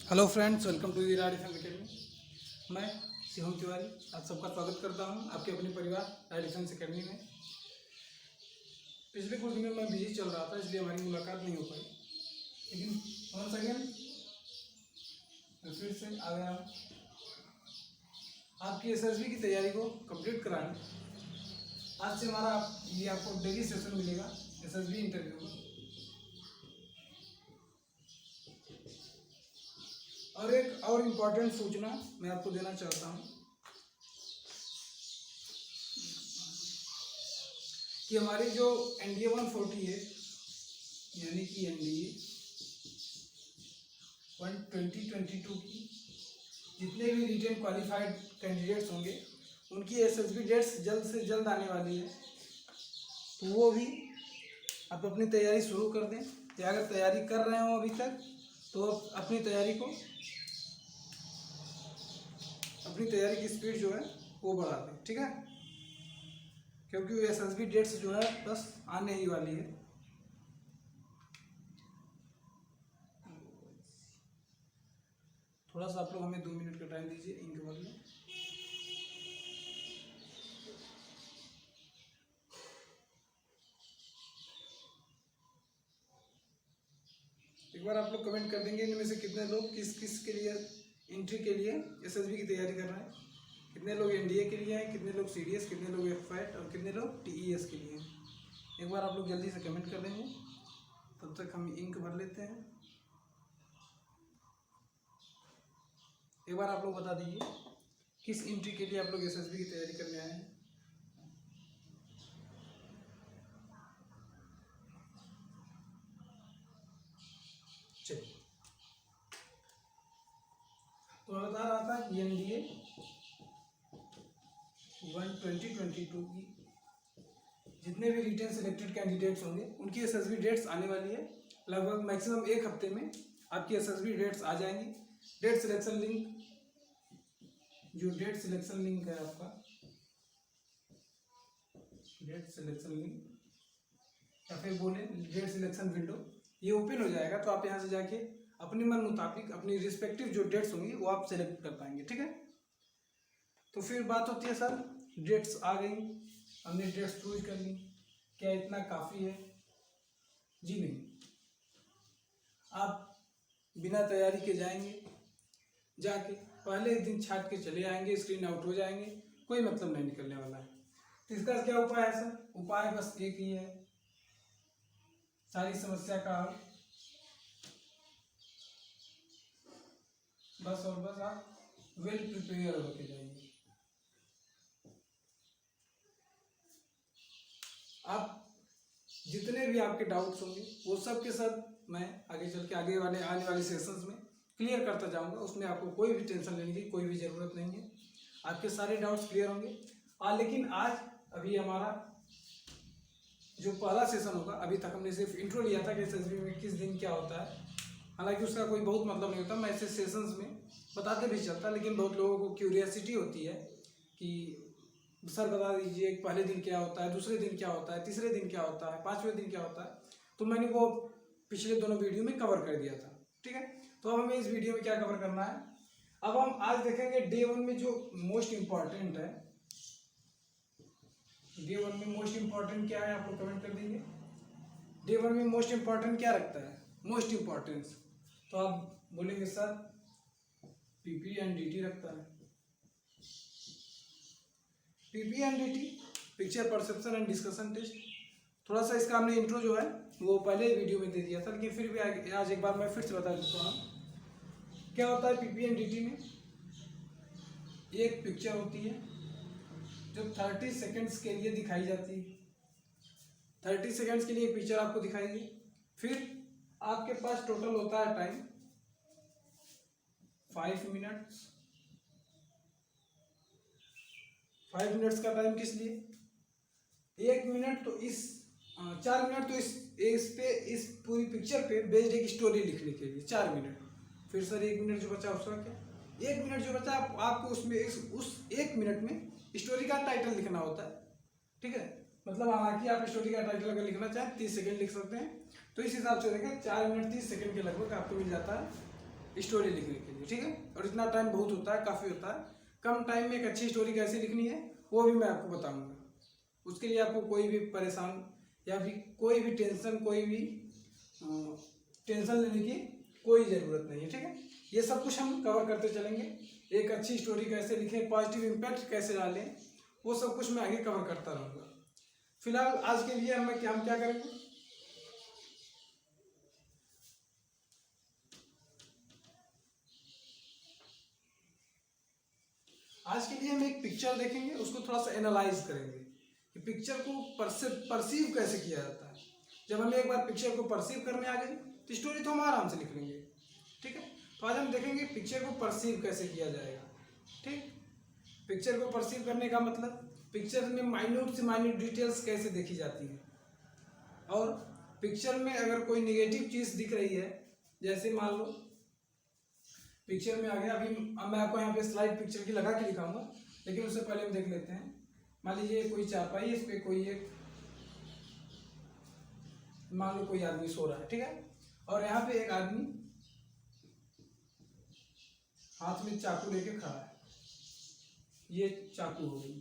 Hello friends, welcome to Virat defence academy. मैं शिवम तिवारी आप सबका स्वागत करता हूं आपके अपने परिवार राइट डिफेंस अकेडमी में। पिछले कुछ दिनों में बिजी चल रहा था, इसलिए हमारी मुलाकात नहीं हो पाई, लेकिन वंस अगेन फिर से आ गया हूं आपकी एसएसबी की तैयारी को कंप्लीट कराने। आज से हमारा ये आपको डेली सेशन मिलेगा एसएसबी इंटरव्यू में। और एक और इम्पॉर्टेंट सूचना मैं आपको देना चाहता हूँ कि हमारी जो एनडीए 140 है, यानी कि एनडीए 2022 की जितने भी रिटेन क्वालिफाइड कैंडिडेट्स होंगे उनकी एसएसबी डेट्स जल्द से जल्द आने वाली है, तो वो भी आप अपनी तैयारी शुरू कर दें। या अगर तैयारी कर रहे हो अभी तक तो अपनी तैयारी की स्पीड जो है वो बढ़ा दें, ठीक है, क्योंकि एसएसबी डेट्स जो है बस आने ही वाली है। थोड़ा सा आप लोग हमें 2 मिनट का टाइम दीजिए इनके बाद में। एक बार आप लोग कमेंट कर देंगे इनमें से कितने लोग किस किस के लिए एंट्री के लिए एसएसबी की तैयारी कर रहे हैं। कितने लोग एनडीए के लिए हैं, कितने लोग सीडीएस, कितने लोग एफएट और कितने लोग टीईएस के लिए हैं। एक बार आप लोग जल्दी से कमेंट कर देंगे, तब तक हम इंक भर लेते हैं। एक बार आप लोग बता दीजिए किस एंट्री के लिए आप लोग एसएसबी की तैयारी करने आए हैं। चलिए, तो मैं बता रहा था कि एनडीए 2022 की जितने भी रिटेन सिलेक्टेड कैंडिडेट्स होंगे उनकी एसएसबी डेट्स आने वाली है। लगभग मैक्सिमम एक हफ्ते में आपकी एसएसबी डेट्स आ जाएंगी। डेट सिलेक्शन लिंक है आपका, डेट सिलेक्शन लिंक या फिर बोले डेट सिलेक्शन विंडो, ये ओपन हो जाएगा। तो आप यहाँ से जाके अपने मन मुताबिक अपनी रिस्पेक्टिव जो डेट्स होंगी वो आप सेलेक्ट कर पाएंगे, ठीक है। तो फिर बात होती है सर डेट्स आ गई, हमने डेट्स चूज कर ली, क्या इतना काफ़ी है? जी नहीं, आप बिना तैयारी के जाएंगे, जाके पहले ही दिन छाट के चले आएंगे, स्क्रीन आउट हो जाएंगे, कोई मतलब नहीं निकलने वाला है। तो इसका क्या उपाय है सर? उपाय बस एक ही है, सारी समस्या का हल बस और बस आप वेल प्रिपेयर होके जाइए। आप जितने भी आपके डाउट्स होंगे वो सब के सब मैं आगे चल के आने वाले सेशंस में क्लियर करता जाऊंगा। उसमें आपको कोई भी टेंशन लेने की कोई भी ज़रूरत नहीं है, आपके सारे डाउट्स क्लियर होंगे। लेकिन आज अभी हमारा जो पहला सेशन होगा, अभी तक हमने सिर्फ इंट्रो लिया था कि एसएसबी में किस दिन क्या होता है। हालांकि उसका कोई बहुत मतलब नहीं होता, मैं ऐसे सेशंस में बताते भी चलता, लेकिन बहुत लोगों को क्यूरियोसिटी होती है कि सर बता दीजिए पहले दिन क्या होता है, दूसरे दिन क्या होता है, तीसरे दिन क्या होता है, पांचवें दिन क्या होता है। तो मैंने वो पिछले दोनों वीडियो में कवर कर दिया था, ठीक है। तो अब हमें इस वीडियो में क्या कवर करना है, अब हम आज देखेंगे डे 1 में जो मोस्ट इम्पॉर्टेंट है। डे 1 में मोस्ट इम्पॉर्टेंट क्या है आप लोग कमेंट कर देंगे। डे 1 में मोस्ट इम्पॉर्टेंट क्या रखता है, मोस्ट इम्पॉर्टेंस? तो आप बोलेंगे सर पीपी एंड डीटी रखता है। PP and DT picture perception and discussion test. थोड़ा सा इसका हमने इंट्रो जो है वो पहले वीडियो में दे दिया था, लेकिन फिर भी आज एक बार मैं फिर से बता देता हूँ क्या होता है। पीपी एंड डीटी में एक पिक्चर होती है जो 30 सेकेंड्स के लिए दिखाई जाती है। 30 सेकेंड्स के लिए पिक्चर आपको दिखाई दी, फिर आपके पास टोटल होता है टाइम 5 मिनट्स। 5 मिनट्स का टाइम किस लिए? 1 मिनट तो 4 मिनट तो इस पूरी पिक्चर पे बेस्ड एक स्टोरी लिखने के लिए 4 मिनट। फिर सर 1 मिनट जो बचा उसका क्या? 1 मिनट जो बचा आपको उसमें उस 1 मिनट में स्टोरी का टाइटल लिखना होता है, ठीक है। मतलब हालांकि आप स्टोरी का टाइटल अगर लिखना चाहें 30 सेकेंड लिख सकते हैं। तो इस हिसाब से देखें 4 मिनट 30 सेकेंड के लगभग आपको मिल जाता है स्टोरी लिखने के लिए, ठीक है। और इतना टाइम बहुत होता है, काफ़ी होता है। कम टाइम में एक अच्छी स्टोरी कैसे लिखनी है वो भी मैं आपको बताऊंगा। उसके लिए आपको कोई भी परेशान या फिर कोई भी टेंशन लेने की कोई ज़रूरत नहीं है, ठीक है। ये सब कुछ हम कवर करते चलेंगे। एक अच्छी स्टोरी कैसे लिखें, पॉजिटिव इम्पैक्ट कैसे डालें, वो सब कुछ मैं आगे कवर करता रहूँगा। फिलहाल आज के लिए हम क्या करेंगे, आज के लिए हम एक पिक्चर देखेंगे, उसको थोड़ा सा एनालाइज करेंगे कि पिक्चर को परसीव कैसे किया जाता है। जब हम एक बार पिक्चर को परसीव करने आ गए तो स्टोरी तो हम आराम से लिख लेंगे, ठीक है। तो आज हम देखेंगे पिक्चर को परसीव कैसे किया जाएगा, ठीक। पिक्चर को परसीव करने का मतलब पिक्चर में माइन्यूट से माइन्यूट डिटेल्स कैसे देखी जाती है, और पिक्चर में अगर कोई निगेटिव चीज़ दिख रही है, जैसे मान लो पिक्चर में आ गया, अभी मैं आपको यहाँ पे स्लाइड पिक्चर की लगा के दिखाऊंगा, लेकिन उससे पहले हम देख लेते हैं। मान लीजिए कोई चारपाई, इस पे कोई एक मान लो कोई आदमी सो रहा है, ठीक है। और यहाँ पे एक आदमी हाथ में चाकू लेके खड़ा है, ये चाकू हो गई,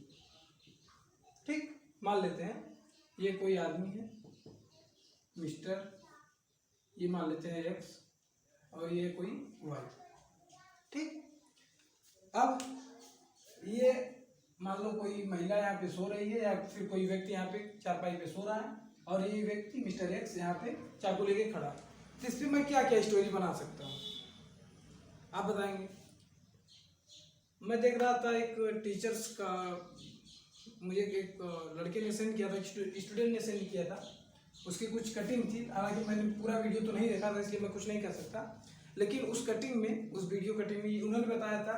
ठीक। मान लेते हैं ये कोई आदमी है मिस्टर, ये मान लेते हैं एक्स, और ये कोई वाई, ठीक। अब ये मान लो कोई महिला यहाँ पे सो रही है, या फिर कोई व्यक्ति यहाँ पे चारपाई पे सो रहा है, और ये व्यक्ति मिस्टर एक्स यहाँ पे चाकू लेके खड़ा है। तो इस पर मैं क्या क्या स्टोरी बना सकता हूँ, आप बताएंगे। मैं देख रहा था एक टीचर्स का, मुझे एक लड़के ने सेंड किया था, स्टूडेंट ने सेंड किया था, उसकी कुछ कटिंग थी। हालांकि मैंने पूरा वीडियो तो नहीं देखा था, इसलिए मैं कुछ नहीं कह सकता, लेकिन उस कटिंग में, उस वीडियो कटिंग में उन्होंने बताया था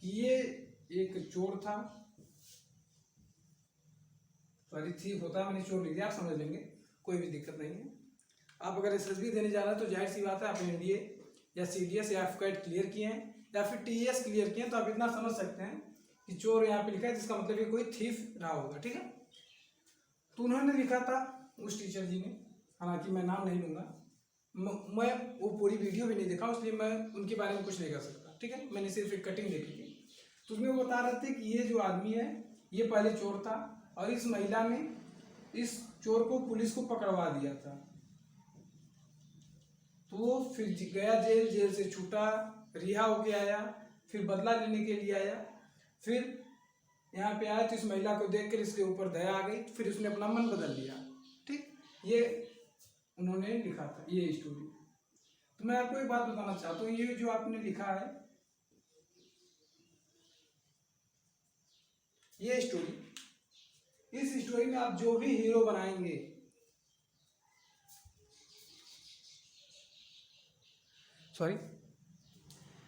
कि ये एक चोर था, सॉरी थीफ होता है, मैंने चोर लिख दिया, आप समझ लेंगे, कोई भी दिक्कत नहीं है। आप अगर एसएसबी देने जा रहे हैं तो जाहिर सी बात है आप एनडीए या सीडीएस या एफकैट क्लियर किए हैं, या फिर टीएस क्लियर किए हैं, तो आप इतना समझ सकते हैं कि चोर यहाँ पे लिखा है, जिसका मतलब ये कोई थीफ रहा होगा, ठीक है। तो उन्होंने लिखा था उस टीचर जी ने, हालांकि मैं नाम नहीं लूँगा, मैं वो पूरी वीडियो भी नहीं देखा, इसलिए मैं उनके बारे में कुछ नहीं कर सकता, ठीक है। मैंने सिर्फ एक कटिंग देखी थी, तो उसमें वो बता रहे थे कि ये जो आदमी है ये पहले चोर था, और इस महिला ने इस चोर को पुलिस को पकड़वा दिया था, तो वो फिर गया जेल, जेल से छूटा, रिहा होके आया, फिर बदला लेने के लिए आया, फिर यहाँ पे आया तो इस महिला को देखकर इसके ऊपर दया आ गई, फिर उसने अपना मन बदल लिया, ठीक। ये उन्होंने लिखा था ये स्टोरी। तो मैं आपको एक बात बताना चाहता हूँ, ये जो आपने लिखा है ये स्टोरी, इस स्टोरी में आप जो भी हीरो बनाएंगे,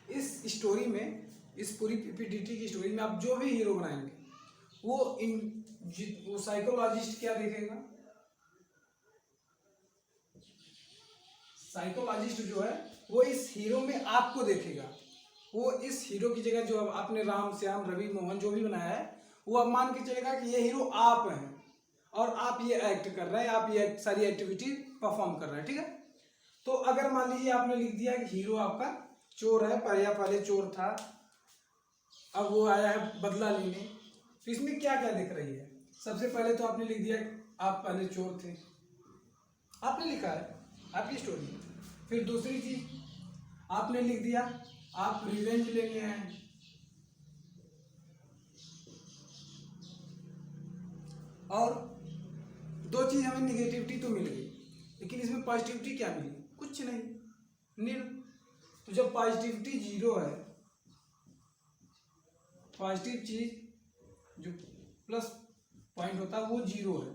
इस स्टोरी में, इस पूरी पीपीडीटी की स्टोरी में आप जो भी हीरो बनाएंगे, वो साइकोलॉजिस्ट क्या देखेगा, साइकोलॉजिस्ट जो है वो इस हीरो में आपको देखेगा। वो इस हीरो की जगह जो आपने राम श्याम रवि मोहन जो भी बनाया है, वो अब मान के चलेगा कि ये हीरो आप हैं, और आप ये एक्ट कर रहे हैं, आप ये सारी एक्टिविटी परफॉर्म कर रहे हैं, ठीक है। तो अगर मान लीजिए आपने लिख दिया कि हीरो आपका चोर है, पहले चोर था, अब वो आया है बदला लेने, तो इसमें क्या क्या दिख रही है। सबसे पहले तो आपने लिख दिया आप पहले चोर थे, आपने लिखा है आपकी स्टोरी। फिर दूसरी चीज आपने लिख दिया आप रिवेंज लेने आए, और दो चीज हमें निगेटिविटी तो मिल गई, लेकिन इसमें पॉजिटिविटी क्या मिली, कुछ नहीं, नील। तो जब पॉजिटिविटी जीरो है, पॉजिटिव चीज जो प्लस पॉइंट होता है वो जीरो है,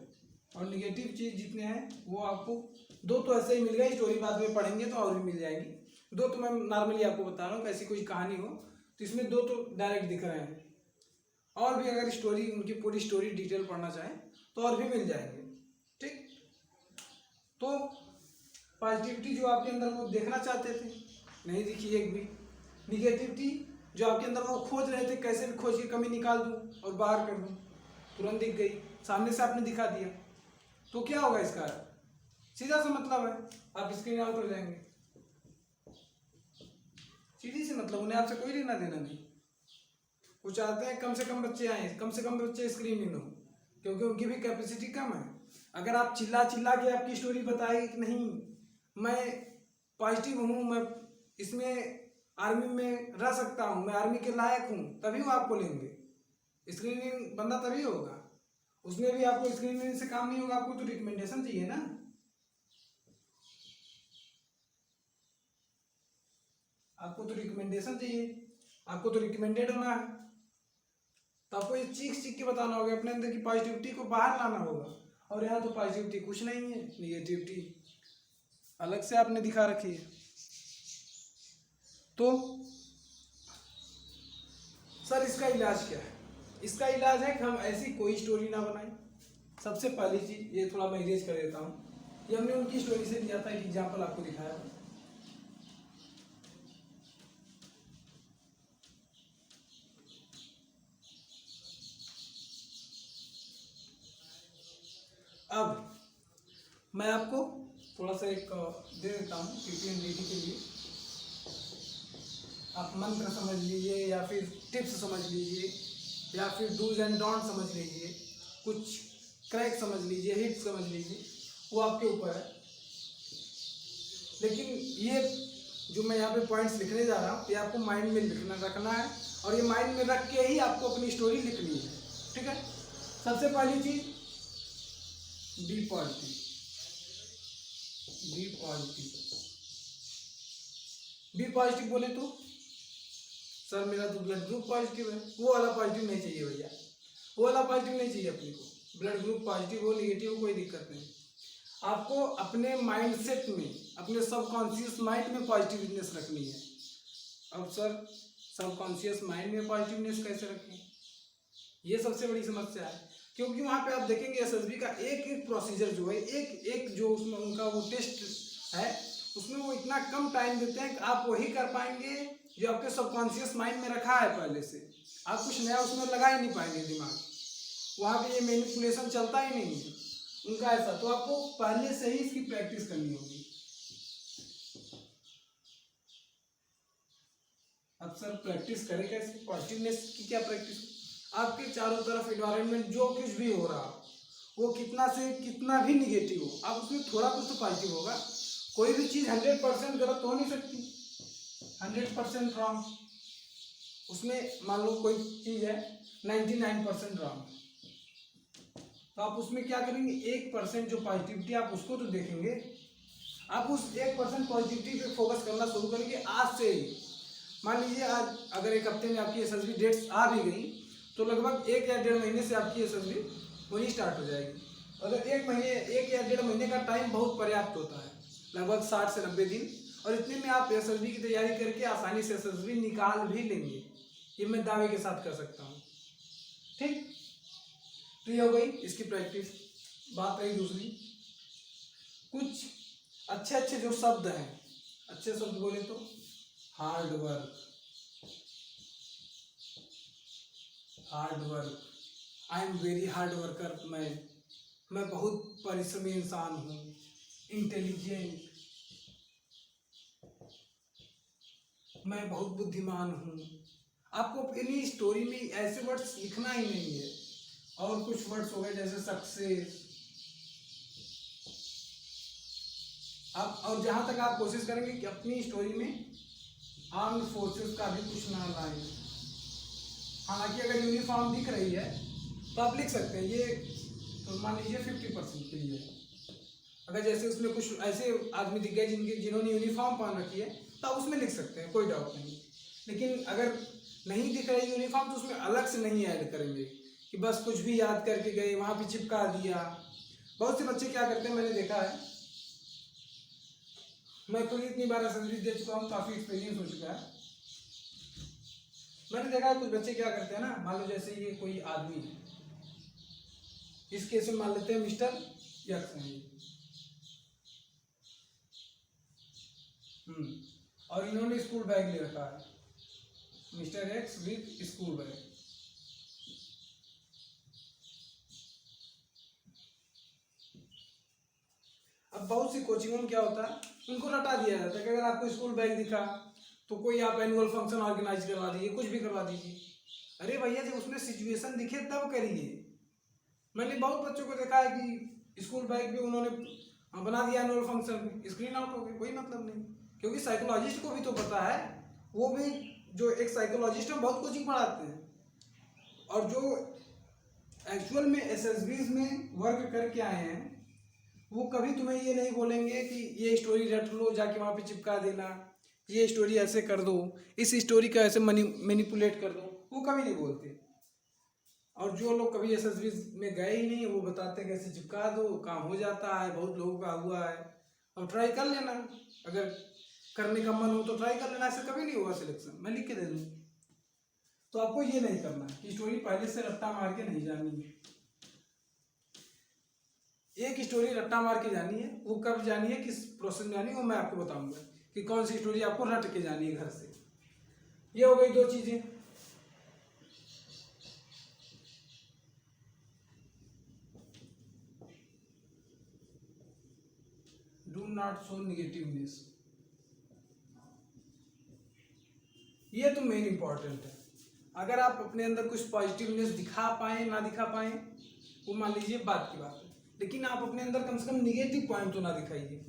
और निगेटिव चीज जितने हैं वो आपको दो तो ऐसे ही मिल गए, स्टोरी बाद में पढ़ेंगे तो और भी मिल जाएगी। दो तो मैं नॉर्मली आपको बता रहा हूँ, ऐसी कोई कहानी हो तो इसमें दो तो डायरेक्ट दिख रहे हैं, और भी अगर स्टोरी उनकी पूरी स्टोरी डिटेल पढ़ना चाहें तो और भी मिल जाएंगे, ठीक। तो पॉजिटिविटी जो आपके अंदर वो देखना चाहते थे नहीं दिखी एक भी, निगेटिविटी जो आपके अंदर वो खोज रहे थे कैसे भी खोज की कमी निकाल दूं और बाहर कर दूं, तुरंत दिख गई, सामने से आपने दिखा दिया। तो क्या होगा इसका, सीधा सा मतलब है आप स्क्रीन आउट हो जाएंगे। किससे मतलब, उन्हें आपसे कोई लेना देना नहीं। वो चाहते हैं कम से कम बच्चे आए, कम से कम बच्चे स्क्रीन इन हो, क्योंकि उनकी भी कैपेसिटी कम है। अगर आप चिल्ला चिल्ला के आपकी स्टोरी बताएगी कि नहीं मैं पॉजिटिव हूँ, मैं इसमें आर्मी में रह सकता हूँ, मैं आर्मी के लायक हूँ, तभी वो आपको लेंगे। स्क्रीनिंग बंदा तभी होगा, उसमें भी आपको स्क्रीनिंग से काम नहीं होगा, आपको तो रिकमेंडेशन चाहिए ना। आपको तो रिकमेंडेशन चाहिए, आपको तो रिकमेंडेड होना है, तो आपको ये चीख चीख के बताना होगा, अपने अंदर की पॉजिटिविटी को बाहर लाना होगा। और यहाँ तो पॉजिटिविटी कुछ नहीं है, निगेटिविटी अलग से आपने दिखा रखी है। तो सर इसका इलाज क्या है? इसका इलाज है कि हम ऐसी कोई स्टोरी ना बनाएं। सबसे पहली चीज ये थोड़ा मैं इरेज कर देता हूँ, ये हमने उनकी स्टोरी से लिया था, एक एग्जाम्पल आपको दिखाया। अब मैं आपको थोड़ा सा एक दे देता हूँ पीपीएनडीटी के लिए, आप मंत्र समझ लीजिए या फिर टिप्स समझ लीजिए या फिर डूज एंड डोंट समझ लीजिए, कुछ क्रैक समझ लीजिए, हिट समझ लीजिए, वो आपके ऊपर है। लेकिन ये जो मैं यहाँ पे पॉइंट्स लिखने जा रहा हूँ ये आपको माइंड में रखना है, और ये माइंड में रख के ही आपको अपनी स्टोरी लिखनी है, ठीक है। सबसे पहली चीज be positive, be positive. Be positive बोले तो सर मेरा तो ब्लड ग्रुप पॉजिटिव है, वो वाला पॉजिटिव नहीं चाहिए भैया, वो वाला पॉजिटिव नहीं चाहिए अपने को। ब्लड ग्रुप पॉजिटिव हो निगेटिव हो कोई दिक्कत नहीं, आपको अपने माइंडसेट में, अपने सबकॉन्शियस माइंड में पॉजिटिवनेस रखनी है। अब सर सबकॉन्शियस माइंड में पॉजिटिवनेस कैसे रखें, ये सबसे बड़ी समस्या है। क्योंकि वहाँ पे आप देखेंगे एसएसबी का एक एक प्रोसीजर जो है, एक एक जो उसमें उनका वो टेस्ट है, उसमें वो इतना कम टाइम देते हैं कि आप वही कर पाएंगे जो आपके सबकॉन्शियस माइंड में रखा है पहले से। आप कुछ नया उसमें लगा ही नहीं पाएंगे दिमाग, वहाँ पे ये मैनिपुलेशन चलता ही नहीं है उनका ऐसा। तो आपको पहले से ही इसकी प्रैक्टिस करनी होगी। अब सर प्रैक्टिस करें कैसे, पॉजिटिवनेस की क्या प्रैक्टिस? आपके चारों तरफ एनवायरनमेंट जो कुछ भी हो रहा वो कितना से कितना भी निगेटिव हो, आप उसमें थोड़ा कुछ तो पॉजिटिव होगा। कोई भी चीज़ 100% गलत तो हो नहीं सकती, 100% रॉन्ग। उसमें मान लो कोई चीज़ है 99% रॉन्ग, तो आप उसमें क्या करेंगे, 1% जो पॉजिटिविटी आप उसको तो देखेंगे, आप उस 1% पॉजिटिविटी पे फोकस करना शुरू करेंगे आज से ही। मान लीजिए आज अगर एक हफ्ते में आपकी एसएसबी डेट्स आ भी गई तो लगभग 1 या 1.5 महीने से आपकी एसएसबी वही स्टार्ट हो जाएगी। अगर 1 या 1.5 महीने का टाइम बहुत पर्याप्त होता है, लगभग 60 से 90 दिन, और इतने में आप एसएसबी की तैयारी करके आसानी से एसएसबी निकाल भी लेंगे, ये मैं दावे के साथ कर सकता हूँ, ठीक। तो ये हो गई इसकी प्रैक्टिस। बात रही दूसरी, कुछ अच्छे अच्छे जो शब्द हैं, अच्छे शब्द बोले तो hard work, hard work, I am very hard worker, मैं बहुत परिश्रमी इंसान हूँ, इंटेलिजेंट, मैं बहुत बुद्धिमान हूँ। आपको अपनी स्टोरी में ऐसे वर्ड्स लिखना ही नहीं है। और कुछ वर्ड्स हो गए जैसे सक्सेस, आप और जहाँ तक आप कोशिश करेंगे कि अपनी स्टोरी में आर्म्ड फोर्सेस का भी कुछ ना लाएं। हालांकि अगर यूनिफॉर्म दिख रही है तो आप लिख सकते हैं, ये तो मान लीजिए 50% के लिए। अगर जैसे उसमें कुछ ऐसे आदमी दिख गए जिन्होंने यूनिफॉर्म पहन रखी है तो आप उसमें लिख सकते हैं, कोई डाउट नहीं। लेकिन अगर नहीं दिख रही यूनिफॉर्म तो उसमें अलग से नहीं ऐड करेंगे कि बस कुछ भी याद करके गए वहाँ पे चिपका दिया। बहुत से बच्चे क्या करते हैं, मैंने देखा है, मैं खुद इतनी बार एसएसबी दे चुका हूँ, काफ़ी एक्सपीरियंस हो चुका है। मैंने देखा है कुछ बच्चे क्या करते हैं ना, मान लो जैसे ये कोई आदमी है, इस केस में मान लेते हैं मिस्टर यक्स हैं, और इन्होंने स्कूल बैग ले रखा है, mister x with school bag. अब बहुत सी कोचिंगों में क्या होता है, उनको रटा दिया जाता है कि अगर आपको स्कूल बैग दिखा तो कोई आप एनुअल फंक्शन ऑर्गेनाइज करवा दीजिए, कुछ भी करवा दीजिए। अरे भैया जब उसमें सिचुएशन दिखे तब करिए। मैंने बहुत बच्चों को देखा है कि स्कूल बैग भी उन्होंने बना दिया एनुअल फंक्शन, स्क्रीन आउट हो गई, कोई मतलब नहीं। क्योंकि साइकोलॉजिस्ट को भी तो पता है, वो भी जो एक साइकोलॉजिस्ट है बहुत कोचिंग पढ़ाते हैं, और जो एक्चुअल में एसएसबीज में वर्क करके आए हैं वो कभी तुम्हें ये नहीं बोलेंगे कि ये स्टोरी रट लो, जाके वहाँ पे चिपका देना, ये स्टोरी ऐसे कर दो, इस स्टोरी का ऐसे मैनिपुलेट कर दो, वो कभी नहीं बोलते। और जो लोग कभी एसएसबी में गए ही नहीं वो बताते हैं कैसे चिपका दो, काम हो जाता है, बहुत लोगों का हुआ है, और ट्राई कर लेना, अगर करने का मन हो तो ट्राई कर लेना, ऐसे कभी नहीं होगा सिलेक्शन, मैं लिख के दे दूँ। तो आपको ये नहीं करना कि स्टोरी पहले से रट्टा मार के नहीं जानी है। एक स्टोरी रट्टा मार के जानी है, वो कब जानी है, किस प्रोसेस में जानी है, वो मैं आपको बताऊंगा कि कौन सी स्टोरी आपको रट के जानी है घर से। ये हो गई दो चीजें। डू नॉट शो निगेटिवनेस, ये तो मेन इंपॉर्टेंट है। अगर आप अपने अंदर कुछ पॉजिटिवनेस दिखा पाए ना दिखा पाए वो मान लीजिए बात की बात है, लेकिन आप अपने अंदर कम से कम निगेटिव पॉइंट तो ना दिखाइए।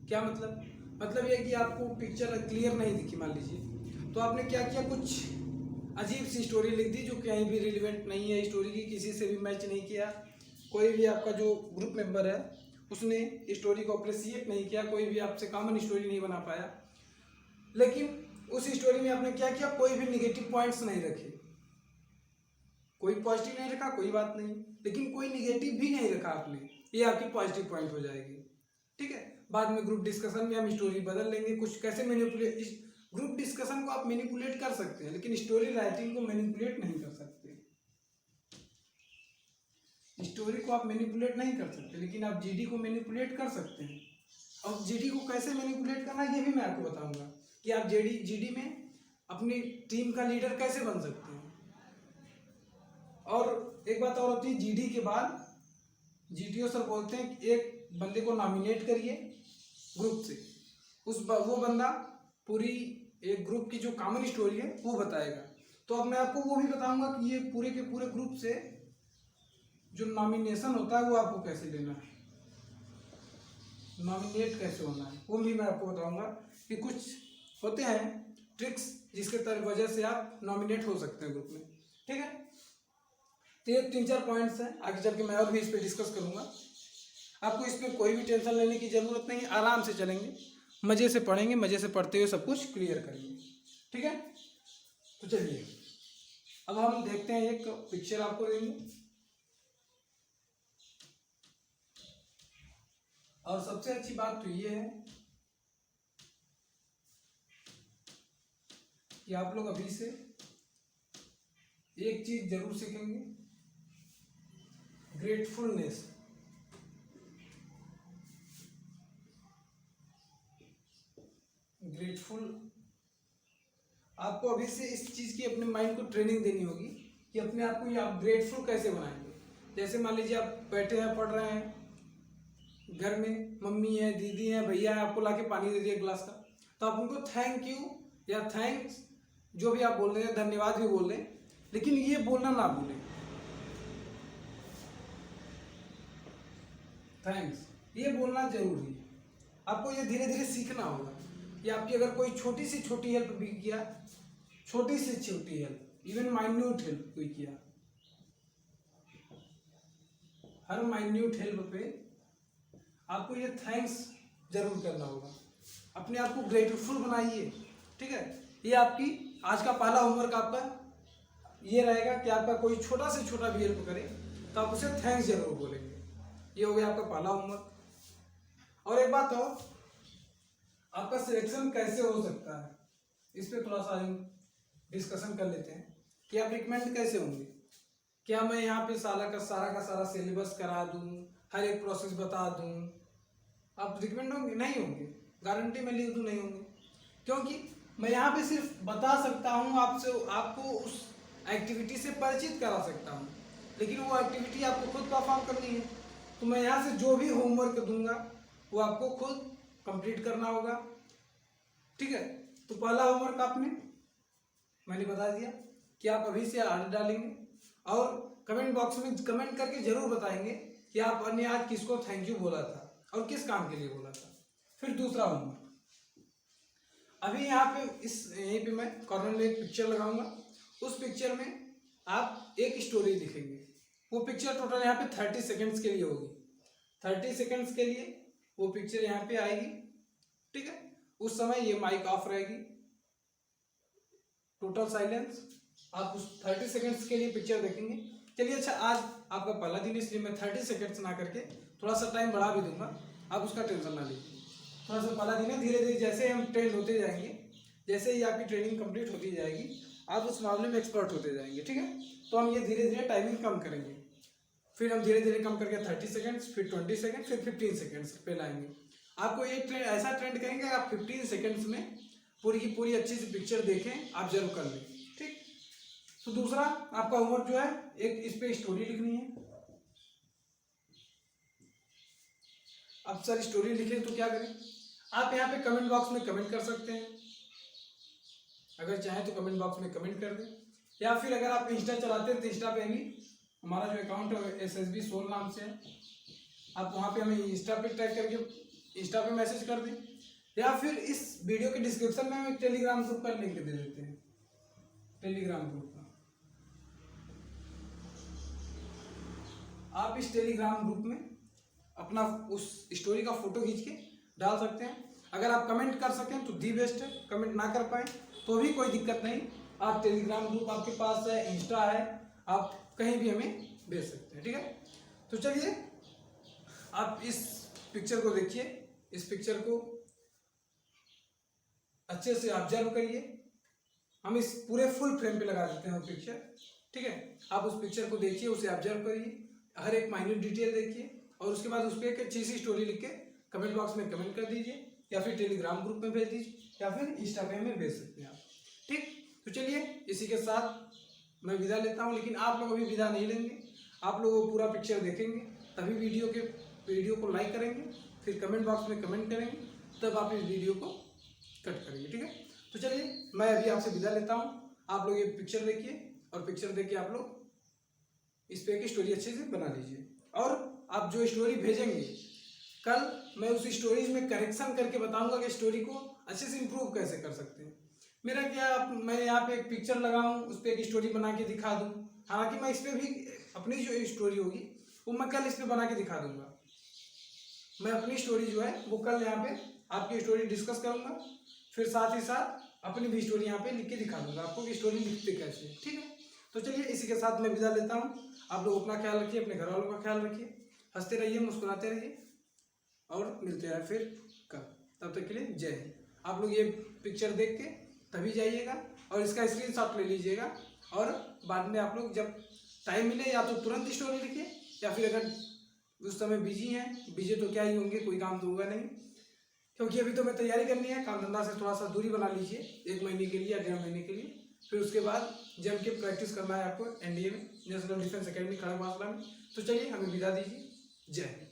क्या मतलब ये कि आपको पिक्चर क्लियर नहीं दिखी मान लीजिए, तो आपने क्या किया, कुछ अजीब सी स्टोरी लिख दी जो कहीं भी रिलेवेंट नहीं है स्टोरी की, किसी से भी मैच नहीं किया, कोई भी आपका जो ग्रुप मेंबर है उसने स्टोरी को अप्रिसिएट नहीं किया, कोई भी आपसे कॉमन स्टोरी नहीं बना पाया। लेकिन उस स्टोरी में आपने क्या किया, कोई भी निगेटिव पॉइंट्स नहीं रखे, कोई पॉजिटिव नहीं रखा, कोई बात नहीं, लेकिन कोई निगेटिव भी नहीं रखा आपने, ये आपकी पॉजिटिव पॉइंट हो जाएगी। ठीक है, बाद में ग्रुप डिस्कशन में हम स्टोरी बदल लेंगे, कुछ कैसे मैनिपुलेट, ग्रुप डिस्कशन को आप मैनिपुलेट कर सकते हैं लेकिन स्टोरी राइटिंग को मैनिपुलेट नहीं कर सकते। स्टोरी को आप मैनिपुलेट नहीं कर सकते लेकिन आप जीडी को मैनिपुलेट कर सकते हैं। और जीडी को कैसे मैनिपुलेट करना है ये भी मैं आपको बताऊंगा कि आप जीडी में अपनी टीम का लीडर कैसे बन सकते हैं। और एक बात और होती है, जीडी के बाद जीटीओ सर बोलते हैं कि एक बंदे को नॉमिनेट करिए ग्रुप से, वो बंदा पूरी एक ग्रुप की जो कॉमन स्टोरी है वो बताएगा। तो अब मैं आपको वो भी बताऊंगा कि ये पूरे के पूरे ग्रुप से जो नॉमिनेशन होता है वो आपको कैसे लेना है, नॉमिनेट कैसे होना है, वो भी मैं आपको बताऊंगा कि कुछ होते हैं ट्रिक्स जिसके वजह से आप नॉमिनेट हो सकते हैं ग्रुप में। ठीक है, तो ये 3-4 पॉइंट्स हैं, आगे चल के मैं और भी इस पर डिस्कस करूंगा। आपको इस पर कोई भी टेंशन लेने की जरूरत नहीं है, आराम से चलेंगे, मजे से पढ़ेंगे, मजे से पढ़ते हुए सब कुछ क्लियर करेंगे। ठीक है, तो चलिए अब हम देखते हैं, एक पिक्चर आपको देंगे और सबसे अच्छी बात तो ये है कि आप लोग अभी से एक चीज जरूर सीखेंगे, ग्रेटफुलनेस। ग्रेटफुल आपको अभी से इस चीज की अपने माइंड को ट्रेनिंग देनी होगी कि अपने आप को ये आप ग्रेटफुल कैसे बनाएंगे। जैसे मान लीजिए आप बैठे हैं, पढ़ रहे हैं, घर में मम्मी है, दीदी है, भैया है, आपको लाके पानी दे दिया गिलास का, तो आप उनको थैंक यू या थैंक्स जो भी आप बोल रहे हैं, धन्यवाद भी बोल रहे हैं, लेकिन ये बोलना ना भूलें, थैंक्स ये बोलना जरूरी है। आपको ये धीरे धीरे सीखना होगा कि आपकी अगर कोई छोटी से छोटी हेल्प भी किया, छोटी से छोटी हेल्प, इवन माइन्यूट हेल्प कोई किया, हर माइन्यूट हेल्प पे आपको ये थैंक्स जरूर करना होगा। अपने आप को ग्रेटफुल बनाइए। ठीक है, ये आपकी आज का पहला होमवर्क आपका ये रहेगा कि आपका कोई छोटा से छोटा भी हेल्प करे तो आप उसे थैंक्स जरूर बोलेंगे। ये हो गया आपका पहला होमवर्क। और एक बात और, आपका सिलेक्शन कैसे हो सकता है इस पे थोड़ा सा हम डिस्कशन कर लेते हैं कि आप रिकमेंड कैसे होंगे। क्या मैं यहाँ पे साल का सारा सिलेबस करा दूँ, हर एक प्रोसेस बता दूँ, आप रिकमेंड होंगे? नहीं होंगे, गारंटी में लिख दूँ नहीं होंगे, क्योंकि मैं यहाँ पे सिर्फ बता सकता हूँ आपको उस एक्टिविटी से परिचित करा सकता हूँ, लेकिन वो एक्टिविटी आपको खुद परफॉर्म करनी है। तो मैं यहाँ से जो भी होमवर्क दूंगा वो आपको खुद कंप्लीट करना होगा। ठीक है, तो पहला होमवर्क मैंने बता दिया कि आप अभी से आर्डर डालेंगे और कमेंट बॉक्स में कमेंट करके जरूर बताएंगे कि आपने आज किसको थैंक यू बोला था और किस काम के लिए बोला था। फिर दूसरा होमवर्क, अभी यहाँ पे यहीं पे मैं कॉर्नर में एक पिक्चर लगाऊंगा, उस पिक्चर में आप एक स्टोरी लिखेंगे। वो पिक्चर टोटल यहाँ पे 30 सेकेंड्स के लिए होगी। 30 सेकेंड्स के लिए वो पिक्चर यहाँ पे आएगी, ठीक है। उस समय ये माइक ऑफ रहेगी, टोटल साइलेंस। आप उस 30 सेकेंड्स के लिए पिक्चर देखेंगे। चलिए अच्छा, आज आपका पहला दिन इसलिए मैं 30 सेकेंड्स ना करके थोड़ा सा टाइम बढ़ा भी दूंगा, आप उसका टेंशन ना लीजिए। थोड़ा सा पहला दिन है, धीरे धीरे जैसे हम ट्रेन होते जाएंगे, जैसे ही आपकी ट्रेनिंग कंप्लीट होती जाएगी, आप उस मामले में एक्सपर्ट होते जाएंगे, ठीक है। तो हम ये धीरे धीरे टाइमिंग कम करेंगे, फिर हम धीरे धीरे कम करके 30 सेकेंड्स, फिर 20 सेकेंड, फिर 15 सेकेंड्स पे लाएंगे। आपको ये ट्रेंड ऐसा ट्रेंड करेंगे, आप 15 सेकेंड्स में पूरी की पूरी अच्छी सी पिक्चर देखें, आप जरूर कर लें, ठीक। तो दूसरा आपका होमवर्क जो है, एक इस पे स्टोरी लिखनी है। अब सर स्टोरी लिखें तो क्या करें, आप यहाँ पे कमेंट बॉक्स में कमेंट कर सकते हैं, अगर चाहें तो कमेंट बॉक्स में कमेंट कर दें, या फिर अगर आप इंस्टा चलाते हैं तो इंस्टा पे भी हमारा जो अकाउंट है SSB सोल नाम से है, आप वहाँ पे हमें इंस्टा पे टैग करके इंस्टा पे मैसेज कर दें, या फिर इस वीडियो के डिस्क्रिप्शन में हम एक टेलीग्राम ग्रुप का लिंक दे देते हैं, टेलीग्राम ग्रुप का। आप इस टेलीग्राम ग्रुप में अपना उस स्टोरी का फोटो खींच के डाल सकते हैं। अगर आप कमेंट कर सकें तो दी बेस्ट है, कमेंट ना कर पाए तो भी कोई दिक्कत नहीं, आप टेलीग्राम ग्रुप आपके पास है, इंस्टा है, आप कहीं भी हमें भेज सकते हैं, ठीक है। तो चलिए आप इस पिक्चर को देखिए, इस पिक्चर को अच्छे से ऑब्जर्व करिए। हम इस पूरे फुल फ्रेम पे लगा देते हैं वो पिक्चर, ठीक है। आप उस पिक्चर को देखिए, उसे ऑब्जर्व करिए, हर एक माइन्यूट डिटेल देखिए, और उसके बाद उस पर एक अच्छी सी स्टोरी लिख के कमेंट बॉक्स में कमेंट कर दीजिए, या फिर टेलीग्राम ग्रुप में भेज दीजिए, या फिर इंस्टा पे में भेज सकते हैं आप, ठीक। तो चलिए इसी के साथ मैं विदा लेता हूँ, लेकिन आप लोग अभी विदा नहीं लेंगे, आप लोग वो पूरा पिक्चर देखेंगे, तभी वीडियो को लाइक करेंगे, फिर कमेंट बॉक्स में कमेंट करेंगे, तब आप इस वीडियो को कट करेंगे, ठीक है। तो चलिए मैं अभी आपसे विदा लेता हूँ, आप लोग ये पिक्चर देखिए, और पिक्चर देख के आप लोग इस पे एक स्टोरी अच्छे से बना लीजिए। और आप जो स्टोरी भेजेंगे, कल मैं उस स्टोरीज में करेक्शन करके बताऊंगा कि स्टोरी को अच्छे से इम्प्रूव कैसे कर सकते हैं। मेरा क्या, मैं यहाँ पे एक पिक्चर लगाऊं, उस पर एक स्टोरी बना के दिखा दूं, हालांकि मैं इस पर भी अपनी जो स्टोरी होगी वो मैं कल इस पर बना के दिखा दूंगा। मैं अपनी स्टोरी जो है वो कल यहाँ पे आपकी स्टोरी डिस्कस करूंगा, फिर साथ ही साथ अपनी भी स्टोरी यहाँ पे लिख के दिखा दूंगा आपको कि स्टोरी लिखते कैसे, ठीक है। तो चलिए इसी के साथ मैं विदा लेता हूँ। आप लोग अपना ख्याल रखिए, अपने घर वालों का ख्याल रखिए, हंसते रहिए, मुस्कुराते रहिए, और मिलते हैं फिर कल। तब तक के लिए जय हिंद। आप लोग ये पिक्चर देख के तभी जाइएगा और इसका स्क्रीनशॉट ले लीजिएगा, और बाद में आप लोग जब टाइम मिले या तो तुरंत स्टोरी लिखिए, या फिर अगर उस समय बिजी तो क्या ही होंगे, कोई काम तो होगा नहीं, क्योंकि अभी तो मैं तैयारी करनी है, काम धंधा से थोड़ा सा दूरी बना लीजिए 1 महीने के लिए या 1.5 महीने के लिए, फिर उसके बाद जम के प्रैक्टिस करना है आपको NDA में, नेशनल डिफेंस एकेडमी खड़गवासला में। तो चलिए हमें विदा दीजिए, जय हिंद।